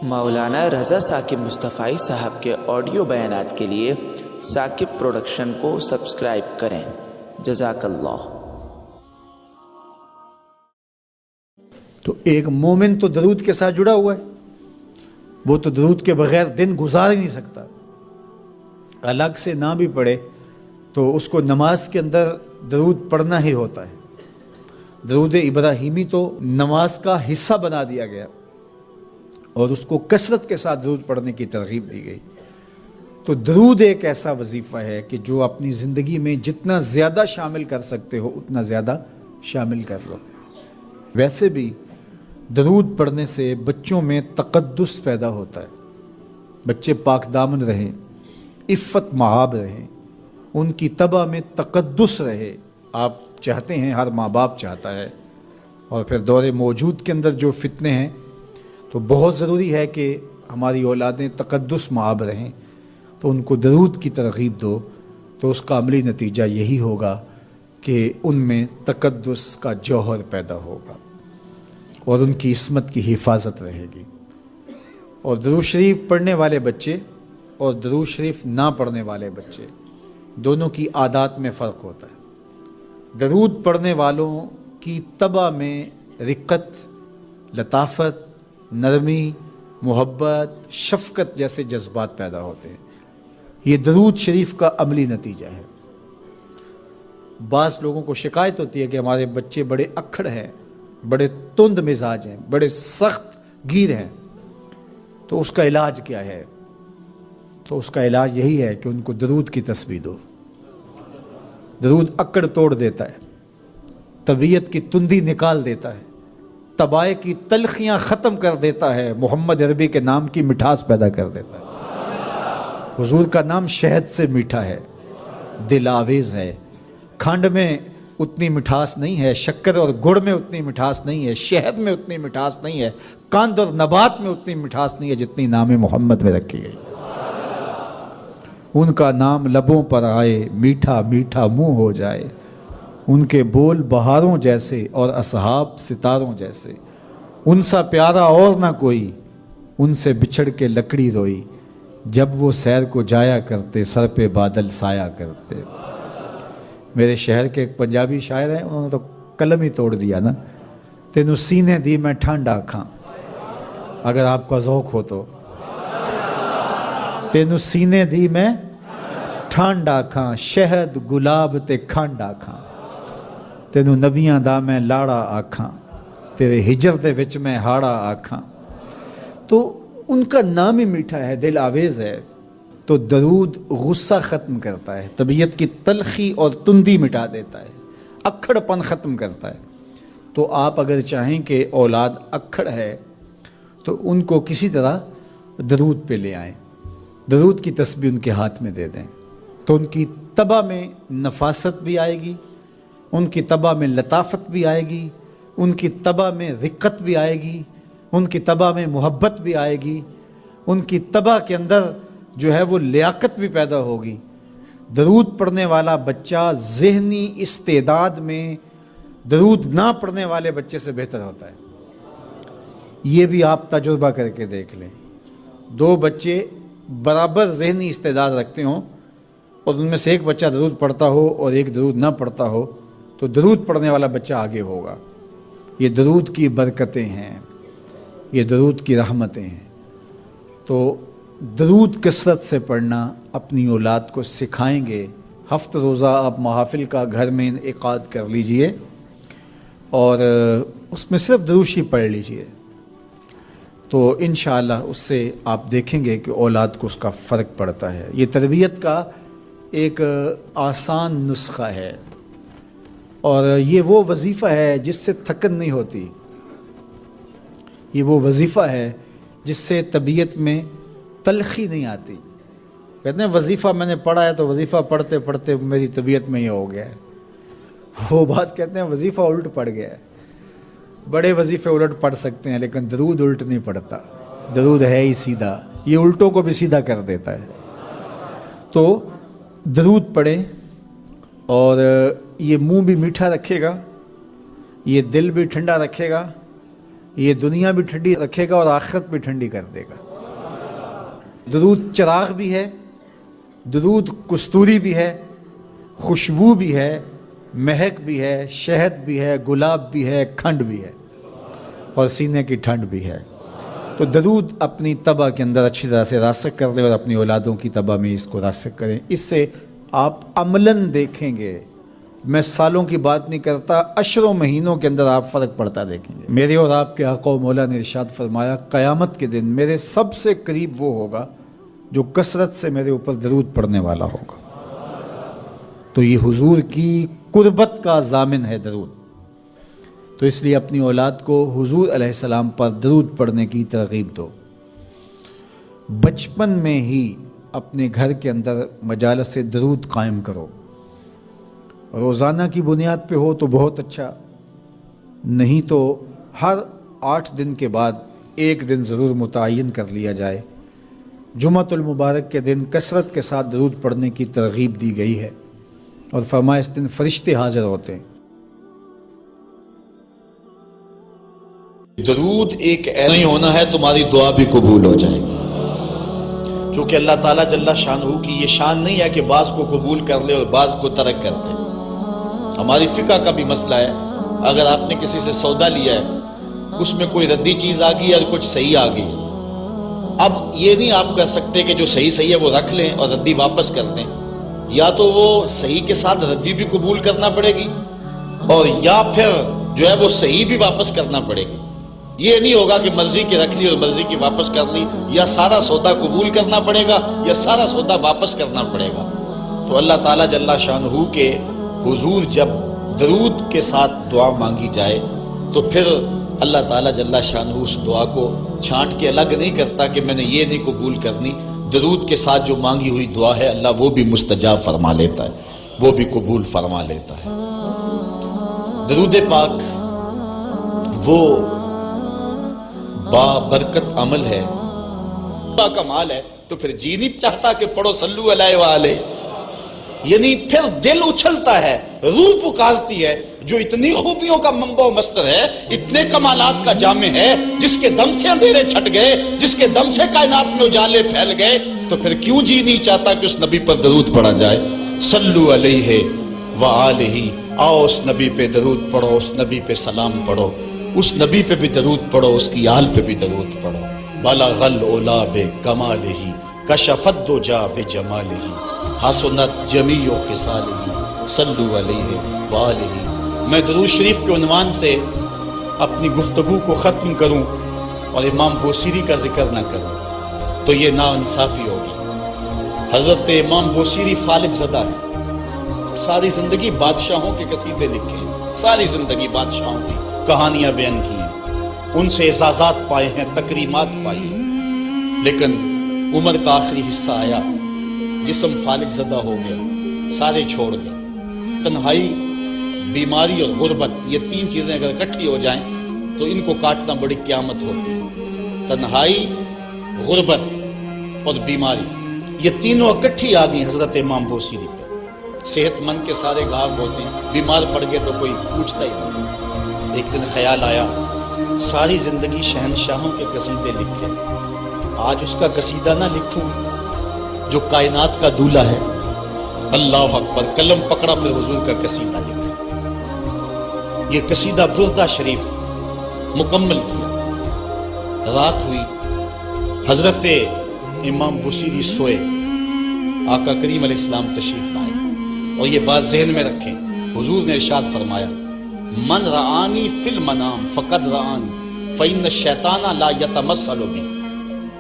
مولانا رضا ثاقب مصطفی صاحب کے آڈیو بیانات کے لیے ثاقب پروڈکشن کو سبسکرائب کریں۔ جزاک اللہ۔ تو ایک مومن تو درود کے ساتھ جڑا ہوا ہے، وہ تو درود کے بغیر دن گزار ہی نہیں سکتا، الگ سے نہ بھی پڑھے تو اس کو نماز کے اندر درود پڑھنا ہی ہوتا ہے۔ درود ابراہیمی تو نماز کا حصہ بنا دیا گیا اور اس کو کثرت کے ساتھ درود پڑھنے کی ترغیب دی گئی۔ تو درود ایک ایسا وظیفہ ہے کہ جو اپنی زندگی میں جتنا زیادہ شامل کر سکتے ہو اتنا زیادہ شامل کر لو۔ ویسے بھی درود پڑھنے سے بچوں میں تقدس پیدا ہوتا ہے، بچے پاک دامن رہیں، عفت مآب رہیں، ان کی طبع میں تقدس رہے۔ آپ چاہتے ہیں، ہر ماں باپ چاہتا ہے، اور پھر دور موجود کے اندر جو فتنے ہیں تو بہت ضروری ہے کہ ہماری اولادیں تقدس مآب رہیں، تو ان کو درود کی ترغیب دو، تو اس کا عملی نتیجہ یہی ہوگا کہ ان میں تقدس کا جوہر پیدا ہوگا اور ان کی عصمت کی حفاظت رہے گی۔ اور درود شریف پڑھنے والے بچے اور درود شریف نہ پڑھنے والے بچے دونوں کی عادات میں فرق ہوتا ہے۔ درود پڑھنے والوں کی طبع میں رقت، لطافت، نرمی، محبت، شفقت جیسے جذبات پیدا ہوتے ہیں۔ یہ درود شریف کا عملی نتیجہ ہے۔ بعض لوگوں کو شکایت ہوتی ہے کہ ہمارے بچے بڑے اکھڑ ہیں، بڑے تند مزاج ہیں، بڑے سخت گیر ہیں، تو اس کا علاج کیا ہے؟ تو اس کا علاج یہی ہے کہ ان کو درود کی تسبیح دو۔ درود اکڑ توڑ دیتا ہے، طبیعت کی تندی نکال دیتا ہے، طبائع کی تلخیاں ختم کر دیتا ہے، محمد عربی کے نام کی مٹھاس پیدا کر دیتا ہے۔ حضور کا نام شہد سے میٹھا ہے، دل آویز ہے، کھنڈ میں اتنی مٹھاس نہیں ہے، شکر اور گڑ میں اتنی مٹھاس نہیں ہے، شہد میں اتنی مٹھاس نہیں ہے، قند اور نبات میں اتنی مٹھاس نہیں ہے جتنی نام محمد میں رکھی گئی۔ ان کا نام لبوں پر آئے، میٹھا میٹھا منہ ہو جائے، ان کے بول بہاروں جیسے اور اصحاب ستاروں جیسے، ان سا پیارا اور نہ کوئی، ان سے بچھڑ کے لکڑی روئی، جب وہ سیر کو جایا کرتے سر پہ بادل سایا کرتے۔ میرے شہر کے ایک پنجابی شاعر ہیں، انہوں نے تو قلم ہی توڑ دیا نا، تینوں سینے دی میں ٹھنڈ آکھاں، اگر آپ کا ذوق ہو تو، تینوں سینے دی میں ٹھنڈ آکھاں، شہد گلاب تے کھنڈ آکھاں، تینوں نبیاں دا میں لاڑا آکھاں، تیرے ہجر دے وچ میں ہاڑا آکھاں۔ تو ان کا نام ہی میٹھا ہے، دل آویز ہے۔ تو درود غصہ ختم کرتا ہے، طبیعت کی تلخی اور تندی مٹا دیتا ہے، اکھڑ پن ختم کرتا ہے۔ تو آپ اگر چاہیں کہ اولاد اکھڑ ہے تو ان کو کسی طرح درود پہ لے آئیں، درود کی تسبیح ان کے ہاتھ میں دے دیں، تو ان کی طبع میں نفاست بھی آئے گی، ان کی طبع میں لطافت بھی آئے گی، ان کی طبع میں رقت بھی آئے گی، ان کی طبع میں محبت بھی آئے گی، ان کی طبع کے اندر جو ہے وہ لیاقت بھی پیدا ہوگی۔ درود پڑھنے والا بچہ ذہنی استعداد میں درود نہ پڑھنے والے بچے سے بہتر ہوتا ہے۔ یہ بھی آپ تجربہ کر کے دیکھ لیں، دو بچے برابر ذہنی استعداد رکھتے ہوں اور ان میں سے ایک بچہ درود پڑھتا ہو اور ایک درود نہ پڑھتا ہو، تو درود پڑھنے والا بچہ آگے ہوگا۔ یہ درود کی برکتیں ہیں، یہ درود کی رحمتیں ہیں۔ تو درود کثرت سے پڑھنا اپنی اولاد کو سکھائیں گے۔ ہفتہ روزہ آپ محافل کا گھر میں انعقاد کر لیجئے اور اس میں صرف درود شریف پڑھ لیجئے، تو انشاءاللہ اس سے آپ دیکھیں گے کہ اولاد کو اس کا فرق پڑتا ہے۔ یہ تربیت کا ایک آسان نسخہ ہے اور یہ وہ وظیفہ ہے جس سے تھکن نہیں ہوتی، یہ وہ وظیفہ ہے جس سے طبیعت میں تلخی نہیں آتی۔ کہتے ہیں وظیفہ میں نے پڑھا ہے تو وظیفہ پڑھتے پڑھتے میری طبیعت میں یہ ہو گیا ہے، وہ بعض کہتے ہیں وظیفہ الٹ پڑ گیا ہے۔ بڑے وظیفے الٹ پڑھ سکتے ہیں لیکن درود الٹ نہیں پڑھتا، درود ہے ہی سیدھا، یہ الٹوں کو بھی سیدھا کر دیتا ہے۔ تو درود پڑھیں اور یہ منہ بھی میٹھا رکھے گا، یہ دل بھی ٹھنڈا رکھے گا یہ دنیا بھی ٹھنڈی رکھے گا اور آخرت بھی ٹھنڈی کر دے گا۔ درود چراغ بھی ہے، درود کستوری بھی ہے، خوشبو بھی ہے، مہک بھی ہے، شہد بھی ہے، گلاب بھی ہے، کھنڈ بھی ہے، اور سینے کی ٹھنڈ بھی ہے۔ تو درود اپنی طبع کے اندر اچھی طرح سے راسخ کر لیں اور اپنی اولادوں کی طبع میں اس کو راسخ کریں۔ اس سے آپ عملاً دیکھیں گے، میں سالوں کی بات نہیں کرتا، اشروں مہینوں کے اندر آپ فرق پڑتا دیکھیں گے۔ میرے اور آپ کے آقا و مولا نے ارشاد فرمایا، قیامت کے دن میرے سب سے قریب وہ ہوگا جو کثرت سے میرے اوپر درود پڑھنے والا ہوگا۔ تو یہ حضور کی قربت کا ضامن ہے درود۔ تو اس لیے اپنی اولاد کو حضور علیہ السلام پر درود پڑھنے کی ترغیب دو۔ بچپن میں ہی اپنے گھر کے اندر مجالس سے درود قائم کرو۔ روزانہ کی بنیاد پہ ہو تو بہت اچھا، نہیں تو ہر 8 دن کے بعد ایک دن ضرور متعین کر لیا جائے۔ جمعۃ المبارک کے دن کثرت کے ساتھ درود پڑھنے کی ترغیب دی گئی ہے، اور فرمایا اس دن فرشتے حاضر ہوتے ہیں۔ درود ایک نہیں ہونا ہے تمہاری دعا بھی قبول ہو جائے گی، چونکہ اللہ تعالیٰ جل شانہ کی یہ شان نہیں ہے کہ بعض کو قبول کر لے اور بعض کو ترک کر دے۔ ہماری فقہ کا بھی مسئلہ ہے، اگر آپ نے کسی سے سودا لیا ہے، اس میں کوئی ردی چیز آ گئی اور کچھ صحیح آ گئی، اب یہ نہیں آپ کر سکتے کہ جو صحیح ہے وہ رکھ لیں اور ردی واپس کر دیں، یا تو وہ صحیح کے ساتھ ردی بھی قبول کرنا پڑے گی، اور یا پھر جو ہے وہ صحیح بھی واپس کرنا پڑے گی۔ یہ نہیں ہوگا کہ مرضی کی رکھ لی اور مرضی کی واپس کر لی، یا سارا سودا قبول کرنا پڑے گا یا سارا سودا واپس کرنا پڑے گا۔ تو اللہ تعالیٰ جل شانہ کے حضور جب درود کے ساتھ دعا مانگی جائے تو پھر اللہ تعالیٰ جل شانہ اس دعا کو چھانٹ کے الگ نہیں کرتا کہ میں نے یہ نہیں قبول کرنی۔ درود کے ساتھ جو مانگی ہوئی دعا ہے اللہ وہ بھی مستجاب فرما لیتا ہے، وہ بھی قبول فرما لیتا ہے۔ درود پاک وہ بابرکت عمل ہے، کمال ہے، تو پھر جی نہیں چاہتا کہ پڑھو صلو علیہ وآلہ، یعنی پھر دل اچھلتا ہے، روح پکارتی ہے، جو اتنی خوبیوں کا منبع و مصدر ہے، اتنے کمالات کا جامع ہے، جس کے دم سے اندھیرے چھٹ گئے، جس کے دم سے کائنات میں اجالے پھیل گئے، تو پھر کیوں جی نہیں چاہتا کہ اس نبی پر درود پڑھا جائے؟ صلو علیہ وآلہ، آؤ اس نبی پہ درود پڑھو، اس نبی پہ سلام پڑھو، اس نبی پہ بھی درود پڑھو، اس کی آل پہ بھی درود پڑھو۔ بلغ العلا بکمالہ، کشف الدجی بجمالہ، حسنت جمیع خصالہ، صلو علیہ وآلہ۔ میں درود شریف کے عنوان سے اپنی گفتگو کو ختم کروں اور امام بوصیری کا ذکر نہ کروں تو یہ ناانصافی ہوگی۔ حضرت امام بوصیری فالق زدہ ہے، ساری زندگی بادشاہوں کے قصیدے لکھے ہیں، ساری زندگی بادشاہوں کی کہانیاں بیان کی ہیں، ان سے اعزازات پائے ہیں، تکریمات پائی ہیں، لیکن عمر کا آخری حصہ آیا، جسم فالق زدہ ہو گیا، سارے چھوڑ گئے۔ تنہائی، بیماری اور غربت، یہ 3 چیزیں اگر اکٹھی ہو جائیں تو ان کو کاٹنا بڑی قیامت ہوتی ہے۔ تنہائی، غربت اور بیماری، یہ تینوں اکٹھی آ گئی حضرت امام بوصیری پہ۔ صحت مند کے سارے گھاؤ ہوتے ہیں، بیمار پڑ گئے تو کوئی پوچھتا ہی نہیں۔ ایک دن خیال آیا، ساری زندگی شہنشاہوں کے قصیدے لکھے، آج اس کا قصیدہ نہ لکھوں جو کائنات کا دولہ ہے؟ اللہ اکبر، قلم پکڑا، پھر حضور کا قصیدہ لکھا۔ یہ قصیدہ بردہ شریف مکمل کیا۔ رات ہوئی، حضرت امام بوصیری سوئے، آقا کریم علیہ السلام تشریف لائے، اور یہ بات ذہن میں رکھیں، حضور نے ارشاد فرمایا، من رآنی فی المنام فقد رآنی فإن الشیطان لا یتمثل بی۔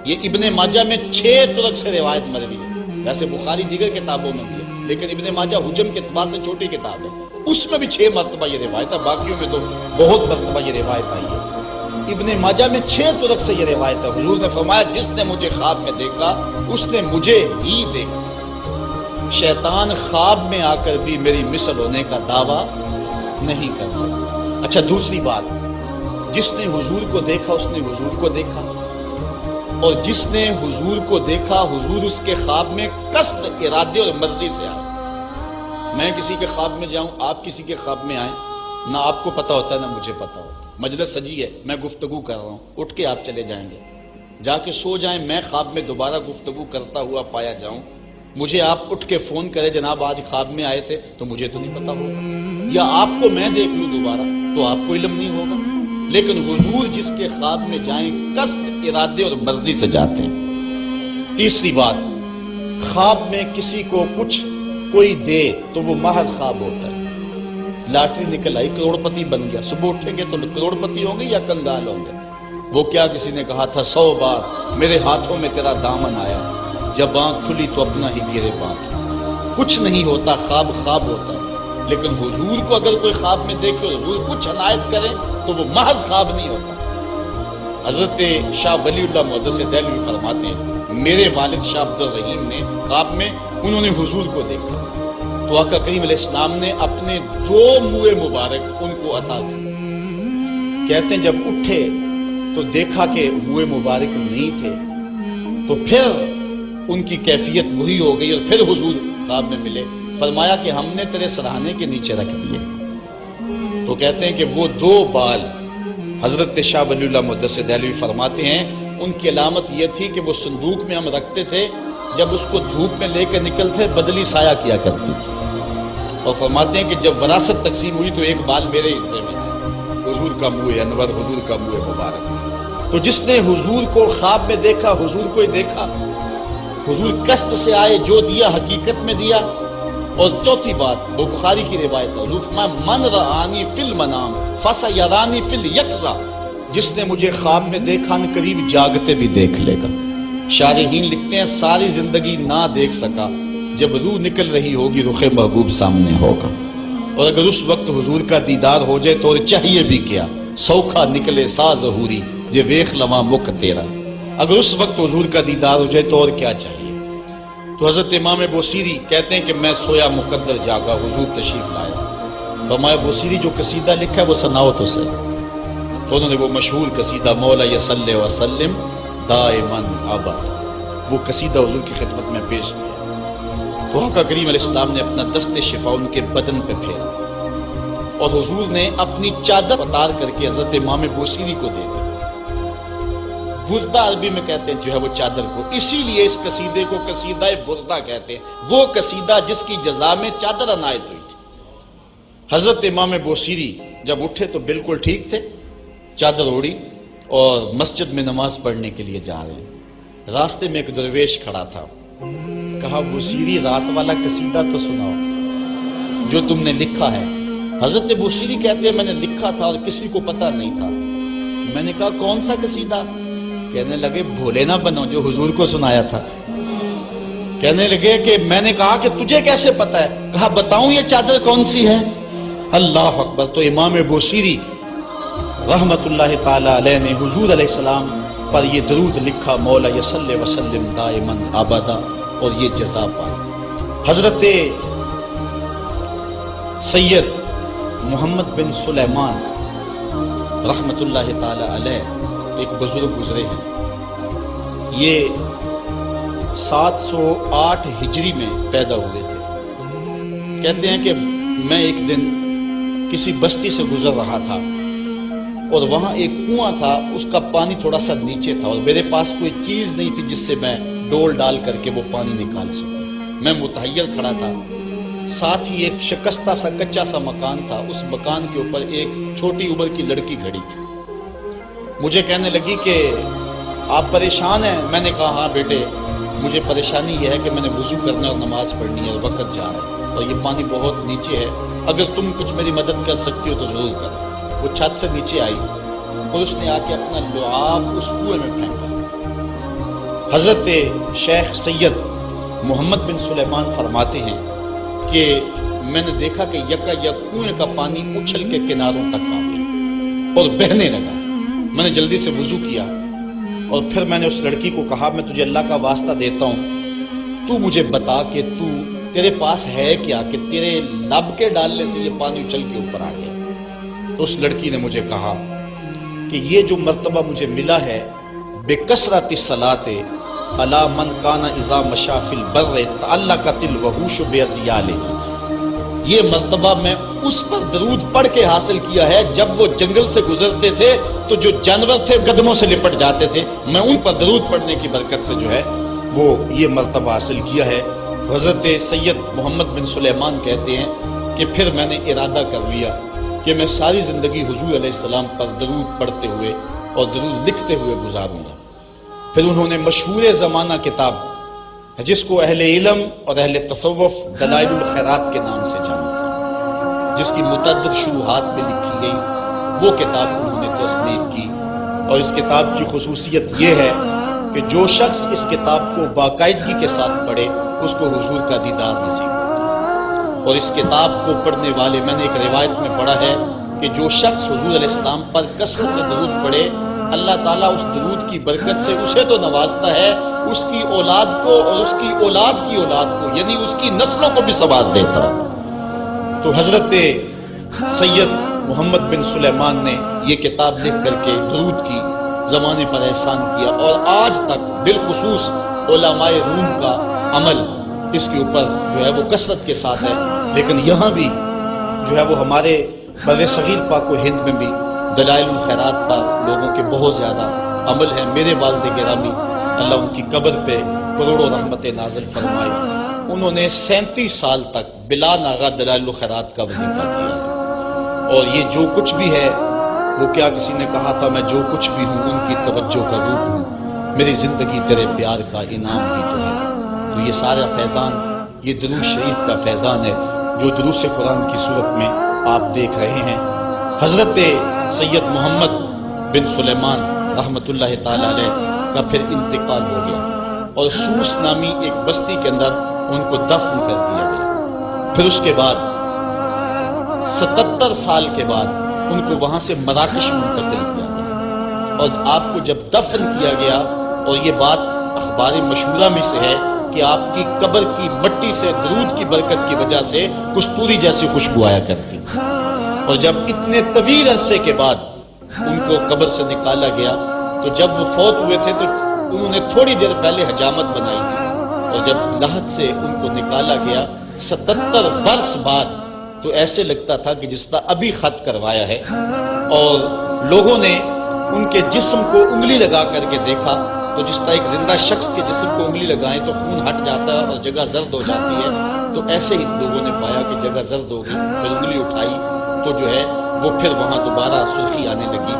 یہ ابن ماجہ میں 6 طرق سے روایت مروی ہے، ویسے بخاری دیگر کتابوں میں بھی ہے، لیکن ابن ماجہ حجم کے اعتبار سے چھوٹی کتاب ہے، اس میں بھی 6 مرتبہ یہ روایت ہے، باقیوں میں تو بہت مرتبہ یہ روایت آئی ہے۔ ابن ماجہ میں 6 طرق سے یہ روایت ہے۔ حضور نے فرمایا، جس نے مجھے خواب میں دیکھا اس نے مجھے ہی دیکھا۔ شیطان خواب میں آ کر بھی میری مثل ہونے کا دعویٰ نہیں کر سکتا۔ اچھا، دوسری بات، جس نے حضور کو دیکھا اس نے حضور کو دیکھا، اور جس نے حضور کو دیکھا حضور اس کے خواب میں قصد، ارادے اور مرضی سے آئے۔ میں کسی کے خواب میں جاؤں، آپ کسی کے خواب میں آئیں، نہ آپ کو پتا ہوتا ہے نہ مجھے پتا ہوتا ہے۔ مجلس سجی ہے، میں گفتگو کر رہا ہوں، اٹھ کے آپ چلے جائیں گے، جا کے سو جائیں، میں خواب میں دوبارہ گفتگو کرتا ہوا پایا جاؤں، مجھے آپ اٹھ کے فون کرے جناب آج خواب میں آئے تھے، تو مجھے تو نہیں پتا ہوگا، یا آپ کو میں دیکھ لوں دوبارہ تو آپ کو علم نہیں ہوگا، لیکن حضور جس کے خواب میں جائیں قصد، ارادے اور مرضی سے جاتے ہیں۔ تیسری بات، خواب میں کسی کو کچھ کوئی دے تو وہ محض خواب ہوتا ہے۔ لاٹری نکل آئی، کروڑ پتی بن گیا، صبح اٹھیں گے تو کروڑ پتی ہوں گے یا کنگال ہوں گے؟ وہ کیا کسی نے کہا تھا 100 بار میرے ہاتھوں میں تیرا دامن آیا، جب آنکھ کھلی تو اپنا ہی گرے بات۔ کچھ نہیں ہوتا، خواب خواب ہوتا ہے، لیکن حضور کو اگر کوئی خواب میں دیکھے اور حضور کچھ عنایت کرے تو وہ محض خواب نہیں ہوتا۔ حضرت شاہ ولی اللہ محدث دہلوی فرماتے ہیں میرے والد شاہ عبد الرحیم نے خواب میں انہوں نے حضور کو دیکھا تو آقا کریم علیہ السلام نے اپنے 2 منہ مبارک ان کو عطا کیے۔ کہتے ہیں جب اٹھے تو دیکھا کہ منہ مبارک نہیں تھے، تو پھر ان کی کیفیت وہی ہو گئی اور پھر حضور خواب میں ملے، فرمایا کہ ہم نے تیرے سرہانے کے نیچے رکھ دیے۔ تو کہتے ہیں کہ وہ 2 بال حضرت شاہ ولی اللہ محدث دہلوی فرماتے ہیں ان کی علامت یہ تھی کہ وہ صندوق میں ہم رکھتے تھے، جب اس کو دھوپ میں لے کے نکلتے بدلی سایہ کیا کرتی تھی، اور فرماتے ہیں کہ جب وراثت تقسیم ہوئی تو 1 بال میرے حصے میں، حضور کا منہ انور، حضور کا منہ مبارک۔ تو جس نے حضور کو خواب میں دیکھا حضور کو ہی دیکھا، حضور قصد سے آئے، جو دیا حقیقت میں دیا۔ اور چوتھی بات، وہ بخاری کی روایت ہے، حضور فرمایا من رآنی فی المنام فسیرانی فی الیقظہ، جس نے مجھے خواب میں دیکھا ان قریب جاگتے بھی دیکھ لے گا۔ شارحین لکھتے ہیں ساری زندگی نہ دیکھ سکا، جب روح نکل رہی ہوگی رخ محبوب سامنے ہوگا، اور اگر اس وقت حضور کا دیدار ہو جائے تو چاہیے بھی کیا، سوکھا نکلے سا ظہوری جے ویخ لواں مکھ تیرا، اگر اس وقت حضور کا دیدار ہو جائے تو اور کیا چاہیے۔ تو حضرت امام بوصیری کہتے ہیں کہ میں سویا مقدر جاگا، حضور تشریف لائے، فرمایا بوصیری جو قصیدہ لکھا ہے وہ سناؤ تو صحیح۔ تو انہوں نے وہ مشہور قصیدہ مولا یصلی وسلم دائماً ابد، وہ قصیدہ حضور کی خدمت میں پیش کیا، تو آقا کریم علیہ السلام نے اپنا دست شفا ان کے بدن پہ پھیرا، اور حضور نے اپنی چادر اتار کر کے حضرت امام بوصیری کو دے دی۔ بردہ عربی میں کہتے ہیں جو ہے وہ چادر کو، اسی لیے اس قصیدے کو قصیدہ بردہ کہتے ہیں، وہ قصیدہ جس کی جزا میں چادر عنایت ہوئی تھی۔ حضرت امام بوصیری جب اٹھے تو بالکل ٹھیک تھے، چادر اوڑی اور مسجد میں نماز پڑھنے کے لیے جا رہے ہیں۔ راستے میں ایک درویش کھڑا تھا، کہا بوصیری رات والا قصیدہ تو سناؤ جو تم نے لکھا ہے۔ حضرت بوصیری کہتے ہیں میں نے لکھا تھا اور کسی کو پتہ نہیں تھا۔ میں نے کہا کون سا قصیدہ؟ کہنے لگے بھولے نہ بنو، جو حضور کو سنایا تھا۔ کہنے لگے کہ میں نے کہا کہ تجھے کیسے پتہ ہے؟ کہا بتاؤں یہ چادر کون سی ہے؟ اللہ اکبر! تو امام بوصیری رحمت اللہ تعالی علیہ نے حضور علیہ السلام پر یہ درود لکھا مولا یصلی وسلم دائماً ابدا، اور یہ جزا پائی۔ حضرت سید محمد بن سلیمان رحمت اللہ تعالی علیہ ایک بزرگ گزرے ہیں، یہ 708 ہجری میں پیدا ہوئے تھے۔ کہتے ہیں کہ میں ایک دن کسی بستی سے گزر رہا تھا اور وہاں ایک کنواں تھا، اس کا پانی تھوڑا سا نیچے تھا، اور میرے پاس کوئی چیز نہیں تھی جس سے میں ڈول ڈال کر کے وہ پانی نکال سکوں۔ میں متحیر کھڑا تھا، ساتھ ہی ایک شکستہ سا کچا سا مکان تھا، اس مکان کے اوپر ایک چھوٹی عمر کی لڑکی کھڑی تھی۔ مجھے کہنے لگی کہ آپ پریشان ہیں؟ میں نے کہا ہاں بیٹے، مجھے پریشانی یہ ہے کہ میں نے وضو کرنا اور نماز پڑھنی ہے اور وقت جا رہا ہے اور یہ پانی بہت نیچے ہے، اگر تم کچھ میری مدد کر سکتی ہو تو ضرور کرو۔ وہ چھت سے نیچے آئی اور اس نے آ کے اپنا لعاب اس کنویں میں پھینکا۔ حضرت شیخ سید محمد بن سلیمان فرماتے ہیں کہ میں نے دیکھا کہ یکا یک کنویں کا پانی اچھل کے کناروں تک آ گیا اور بہنے لگا۔ میں نے جلدی سے وضو کیا اور پھر میں نے اس لڑکی کو کہا میں تجھے اللہ کا واسطہ دیتا ہوں، تو مجھے بتا کہ تیرے پاس ہے کیا کہ تیرے لب کے ڈالنے سے یہ پانی اچھل کے اوپر آ گیا۔ تو اس لڑکی نے مجھے کہا کہ یہ جو مرتبہ مجھے ملا ہے بکثرت الصلاۃ علی من کان اذا مشى فی البر تعلقت الوحوش باذیالہ، یہ مرتبہ میں اس پر درود پڑھ کے حاصل کیا ہے جب وہ جنگل سے گزرتے تھے تو جو جانور تھے قدموں سے لپٹ جاتے تھے، میں ان پر درود پڑھنے کی برکت سے جو ہے وہ یہ مرتبہ حاصل کیا ہے۔ حضرت سید محمد بن سلیمان کہتے ہیں کہ پھر میں نے ارادہ کر لیا کہ میں ساری زندگی حضور علیہ السلام پر درود پڑھتے ہوئے اور درود لکھتے ہوئے گزاروں گا۔ پھر انہوں نے مشہور زمانہ کتاب جس کو اہل علم اور اہل تصوف دلائل الخیرات کے نام سے جانتے، جس کی متعدد شروحات میں لکھی گئی، وہ کتاب انہوں نے تصنیف کی۔ اور اس کتاب کی خصوصیت یہ ہے کہ جو شخص اس کتاب کو باقاعدگی کے ساتھ پڑھے اس کو حضور کا دیدار نصیب ہوتا ہے۔ اور اس کتاب کو پڑھنے والے، میں نے ایک روایت میں پڑھا ہے کہ جو شخص حضور علیہ السلام پر کثرت سے درود پڑھے، اللہ تعالیٰ اس درود کی برکت سے اسے تو نوازتا ہے، اس کی اولاد کو اور اس کی اولاد کی اولاد کو، یعنی اس کی نسلوں کو بھی ثواب دیتا ہے۔ تو حضرت سید محمد بن سلیمان نے یہ کتاب لکھ کر کے درود کی زمانے پر احسان کیا، اور آج تک بالخصوص علماء روم کا عمل اس کے اوپر جو ہے وہ کثرت کے ساتھ ہے۔ لیکن یہاں بھی جو ہے وہ ہمارے بر صغیر پاک و ہند میں بھی دلائل الخیرات پر لوگوں کے بہت زیادہ عمل ہے۔ میرے والد گرامی اللہ ان کی قبر پہ کروڑوں رحمت نازل فرمائے، انہوں نے 37 سال تک بلا ناغہ دلائل الخیرات کا وظیفہ کیا، اور یہ جو کچھ بھی ہے وہ کیا کسی نے کہا تھا، میں جو کچھ بھی ہوں ان کی توجہ کا روح ہوں، میری زندگی تیرے پیار کا انعام ہی تو ہے۔ تو یہ سارا فیضان یہ دروش شریف کا فیضان ہے جو دروس قرآن کی صورت میں آپ دیکھ رہے ہیں۔ حضرت سید محمد بن سلیمان رحمت اللہ تعالی علیہ کا پھر انتقال ہو گیا، اور سوس نامی ایک بستی کے اندر ان کو دفن کر دیا گیا۔ پھر اس کے بعد 77 سال کے بعد ان کو وہاں سے مراکش منتقل کیا گیا، اور آپ کو جب دفن کیا گیا، اور یہ بات اخبار مشہورہ میں سے ہے کہ آپ کی قبر کی مٹی سے درود کی برکت کی وجہ سے کستوری جیسی خوشبو آیا کرتی، اور جب اتنے طویل عرصے کے بعد ان کو قبر سے نکالا گیا تو جب وہ فوت ہوئے تھے تو انہوں نے تھوڑی دیر پہلے حجامت بنائی تھی، اور جب لحد سے ان کو نکالا گیا 77 برس بعد تو ایسے لگتا تھا کہ جس طرح ابھی خط کروایا ہے، اور لوگوں نے ان کے جسم کو انگلی لگا کر کے دیکھا تو جس طرح ایک زندہ شخص کے جسم کو انگلی لگائیں تو خون ہٹ جاتا ہے اور جگہ زرد ہو جاتی ہے، تو ایسے ہی لوگوں نے پایا کہ جگہ زرد ہو گئی، پھر انگلی اٹھائی تو جو ہے وہ پھر وہاں دوبارہ سرخی آنے لگی۔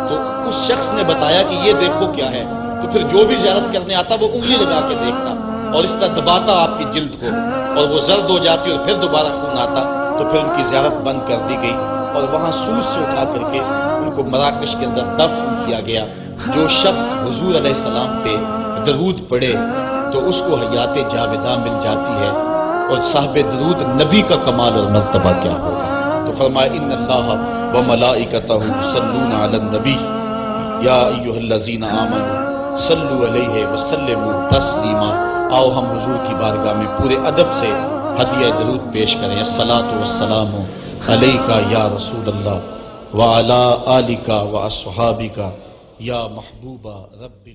تو اس شخص نے بتایا کہ یہ دیکھو کیا ہے، تو پھر جو بھی زیارت کرنے آتا وہ انگلی لگا کے دیکھتا اور اس طرح دباتا آپ کی جلد کو، اور وہ زرد ہو جاتی اور پھر دوبارہ خون آتا، تو پھر ان کی زیارت بند کر دی گئی، اور وہاں سوس سے اٹھا کر کے ان کو مراکش کے اندر دفن کیا گیا۔ جو شخص حضور علیہ السلام پہ درود پڑھے تو اس کو حیات جاوداں مل جاتی ہے، اور صاحب درود نبی کا کمال اور مرتبہ کیا ہوگا۔ تو فرمایا ان اللہ وملائکتہ یصلون علی النبی یا ایھا الذین آمنوا صلوا علیہ وسلموا تسلیما۔ آؤ ہم حضور کی بارگاہ میں پورے ادب سے ہدیہ درود پیش کریں۔ الصلاۃ والسلام علیک یا رسول اللہ وعلی آلک واصحابک یا محبوب رب